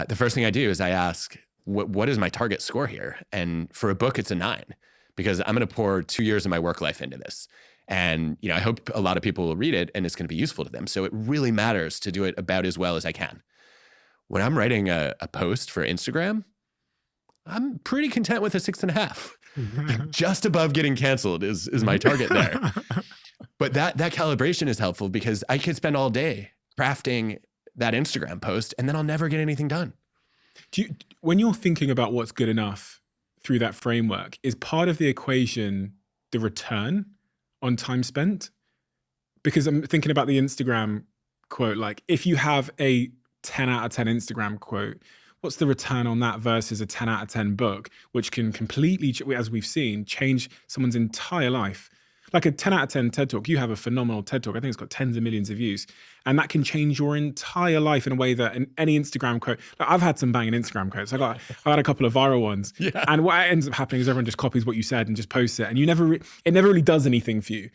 the first thing I do is I ask, what is my target score here? And for a book, it's a 9, because I'm going to pour 2 years of my work life into this. And, I hope a lot of people will read it and it's going to be useful to them. So it really matters to do it about as well as I can. When I'm writing a post for Instagram, I'm pretty content with a 6.5. Just above getting canceled is my target there. But that calibration is helpful, because I could spend all day crafting that Instagram post and then I'll never get anything done. When you're thinking about what's good enough through that framework, is part of the equation the return on time spent? Because I'm thinking about the Instagram quote, like if you have a 10 out of 10 Instagram quote, what's the return on that versus a 10 out of 10 book, which can completely, as we've seen, change someone's entire life. Like a 10 out of 10 TED Talk, you have a phenomenal TED Talk. I think it's got tens of millions of views. And that can change your entire life in a way that in any Instagram quote, like I've had some banging Instagram quotes. I had a couple of viral ones. Yeah. And what ends up happening is everyone just copies what you said and just posts it. And it never really does anything for you.